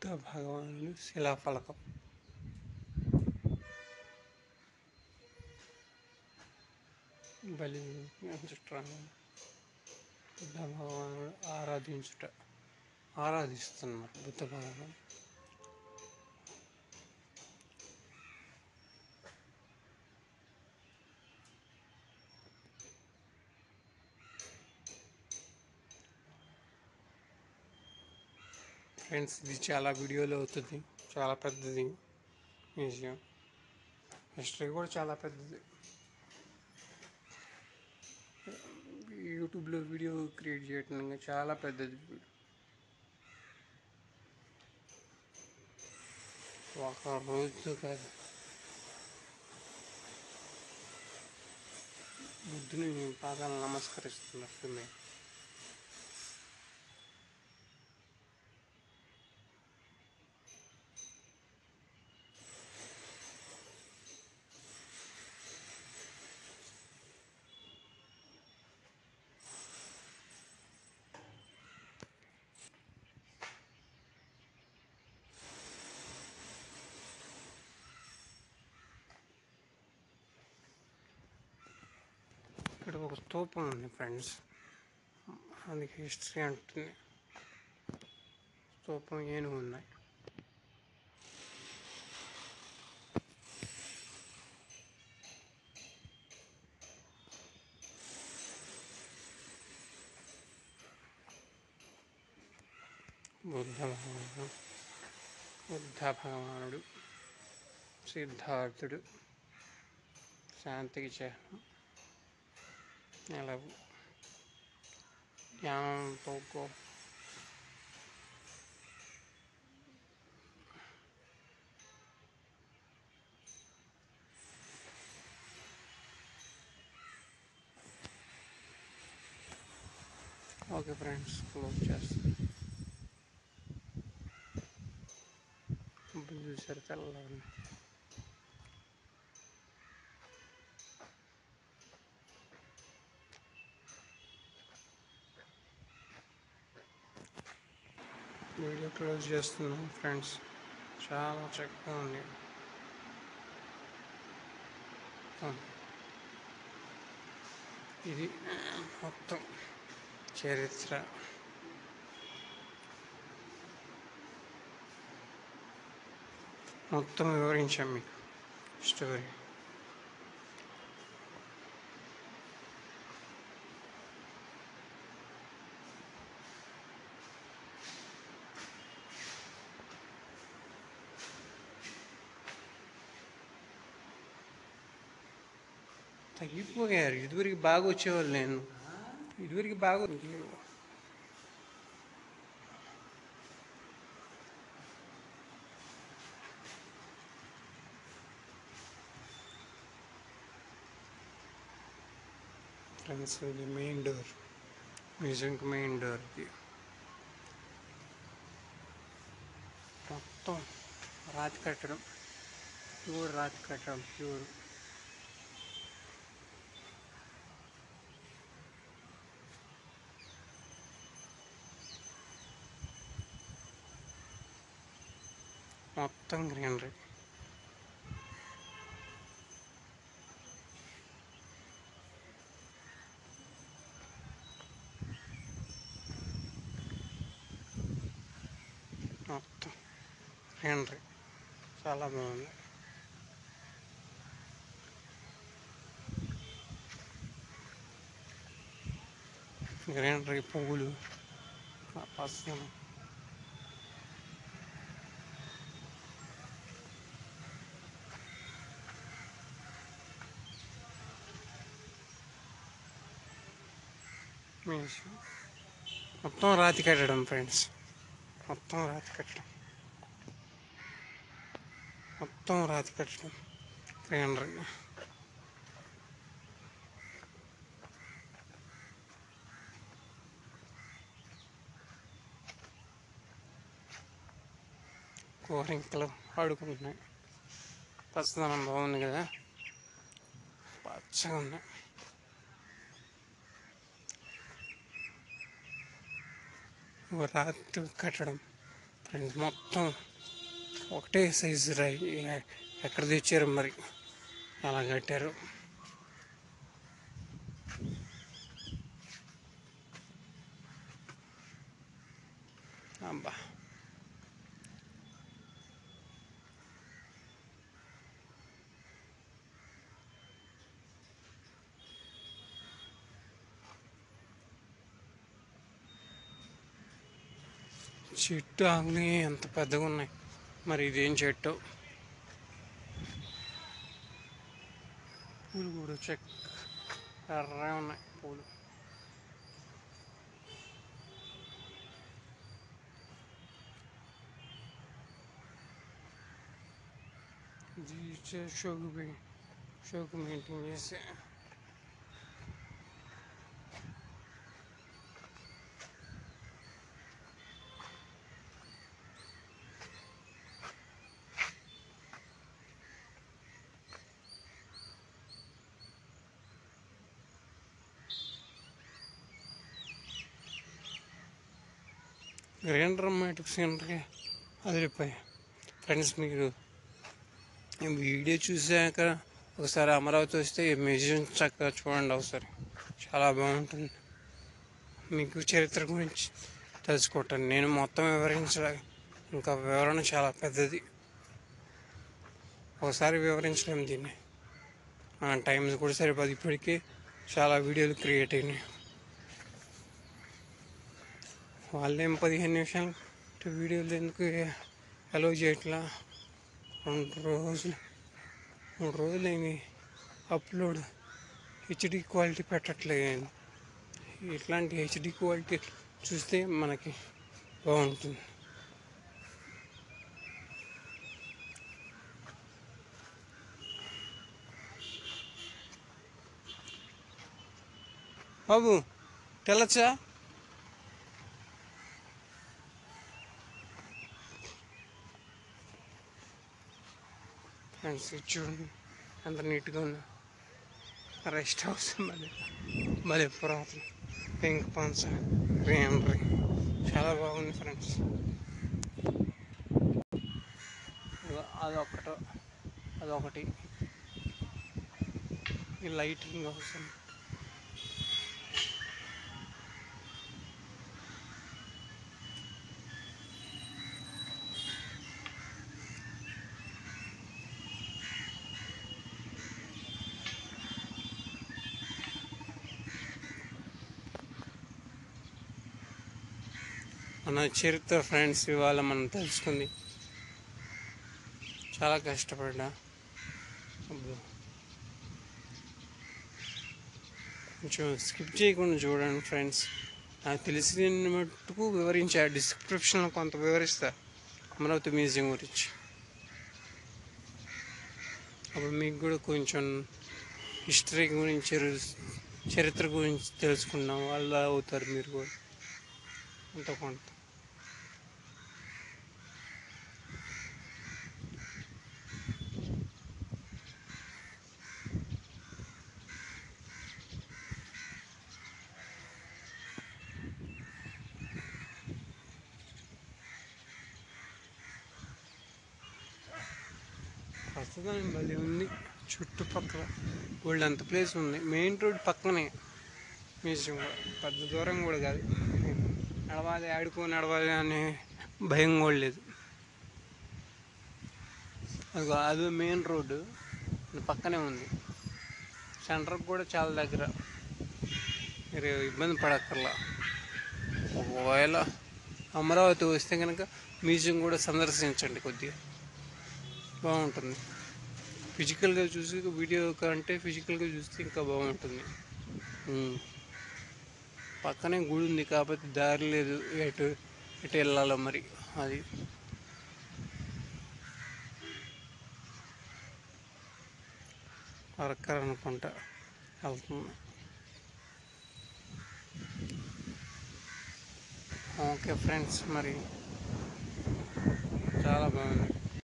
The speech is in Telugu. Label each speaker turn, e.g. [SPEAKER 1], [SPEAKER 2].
[SPEAKER 1] బుద్ధ భగవానుడు శిలాఫలకం. బలి బుద్ధ భగవానుడు ఆరాధిస్తున్నారు బుద్ధ భగవాను. ఫ్రెండ్స్, ఇది చాలా వీడియోలు అవుతుంది, చాలా పెద్దది మ్యూజియం. హిస్టరీ కూడా చాలా పెద్దది. యూట్యూబ్లో వీడియో క్రియేట్ చేయడం చాలా పెద్దది. ఒక రోజు కాదు, బుద్ధుని పాదాలు నమస్కరిస్తున్నట్టు మేము. ఇక్కడ ఒక స్తూపం ఉంది ఫ్రెండ్స్, అందుకే హిస్టరీ అంటుంది. స్తూపం ఏనుగు ఉన్నాయి. బుద్ధ భగవానుడు సిద్ధార్థుడు శాంతికి చిహ్నం. నెలవు జ్ఞానంతో ఓకే ఫ్రెండ్స్, క్లోజ్ చేస్తాను. చూసారు తెల్లగా. వీడియో క్లోజ్ చేస్తున్నాం ఫ్రెండ్స్. చాలా చక్కగా ఉంది. ఇది మొత్తం చరిత్ర. మొత్తం వివరించాం మీకు స్టోరీ. తగ్గిపోయారు. ఇదివరకు బాగా వచ్చేవాళ్ళు. ఇదివరకు బాగా ఫ్రెండ్స్. ఇది మెయిన్ డోర్, మ్యూజియంకి మెయిన్ డోర్కి. మొత్తం రాతి కట్టడం, ప్యూర్ రాతి కట్టడం, ప్యూర్. మొత్తం గ్రీనరీ. మొత్తం గ్రీనరీ చాలా బాగుంది. గ్రీనరీ, పువ్వులు, పచ్చదనం. మొత్తం రాతి కట్టడం ఫ్రెండ్స్, మొత్తం రాతి కట్టడం, మొత్తం రాతి కట్టడం, గ్రీనరీ. కోరింకలు ఆడుకుంటున్నాయి. పచ్చదనం బాగుంది కదా, పచ్చగా ఉన్నాయి. రాతి కట్టడం, ఫ్రెండ్స్ మొత్తం ఒకటే సైజు రాయి. ఎక్కడ తెచ్చారు మరి, అలా కట్టారు. అబ్బా, చెట్టు ఆకులు ఎంత పెద్దగా ఉన్నాయి. మరి ఇదేం చెట్టు? పూలు కూడా ఎర్రగా ఉన్నాయి పూలు. ఇది షోకు మెయింటైన్ చేసే గ్రీన్ డ్రామాటిక్ సీనరీ అదిరిపోయి. ఫ్రెండ్స్, మీరు వీడియో చూసాక ఒకసారి అమరావతి వస్తే ఈ మ్యూజియం చక్కగా చూడండి ఒకసారి. చాలా బాగుంటుంది. మీకు చరిత్ర గురించి తెలుసుకుంటాను. నేను మొత్తం వివరించలే, ఇంకా వివరణ చాలా పెద్దది. ఒకసారి వివరించలేము దీన్ని, మన టైం కూడా సరిపోదు. ఇప్పటికే చాలా వీడియోలు క్రియేట్ అయినాయి. వాళ్ళేం 15 నిమిషాలు వీడియోలు ఎందుకు అలో చేయట్లా? 3 రోజులు ఏమి అప్లోడ్ హెచ్డి క్వాలిటీ పెట్టట్లేదు. ఇట్లాంటి హెచ్డి క్వాలిటీ చూస్తే మనకి బాగుంటుంది. బాబు తెల్లచ్చా? ఫ్రెండ్స్, చూడండి ఎంత నీట్గా ఉందో. రెస్ట్ హౌస్ మళ్ళీ పురాతన పింక్ పాన్స్ గ్రీనరీ చాలా బాగుంది ఫ్రెండ్స్. అదొకటి ఈ లైటింగ్ హౌస్. మన చరిత్ర ఫ్రెండ్స్ ఇవాళ మనం తెలుసుకుంది. చాలా కష్టపడ్డా. కొంచెం స్కిప్ చేయకుండా చూడండి ఫ్రెండ్స్. నాకు తెలిసిన మట్టుకు వివరించా. డిస్క్రిప్షన్లో కొంత వివరిస్తా అమరావతి మ్యూజియం గురించి. అప్పుడు మీకు కూడా కొంచెం హిస్టరీ గురించి, చరిత్ర గురించి తెలుసుకున్నాం వాళ్ళు అవుతారు మీరు కూడా అంత కొంత. ప్రస్తుతం మళ్ళీ ఉంది. చుట్టుపక్కల వాళ్ళంత ప్లేస్ ఉంది. మెయిన్ రోడ్ పక్కనే మ్యూజియం కూడా. పెద్ద దూరం కూడా కాదు. నడవాలి అనే భయం కూడా లేదు. అది మెయిన్ రోడ్డు పక్కనే ఉంది. సెంటర్కి కూడా చాలా దగ్గర. మీరు ఇబ్బంది పడక్కర్లా. ఒకవేళ అమరావతి వస్తే కనుక మ్యూజియం కూడా సందర్శించండి. కొద్దిగా బాగుంటుంది. ఫిజికల్గా చూసి వీడియో కంటే ఫిజికల్గా చూస్తే ఇంకా బాగుంటుంది. పక్కనే గుడి ఉంది, కాకపోతే దారి లేదు. ఎటు వెళ్ళాలో మరి. అది వర్కర్ అనుకుంటా వెళ్తుంది. ఓకే ఫ్రెండ్స్, మరి చాలా బాగుంది.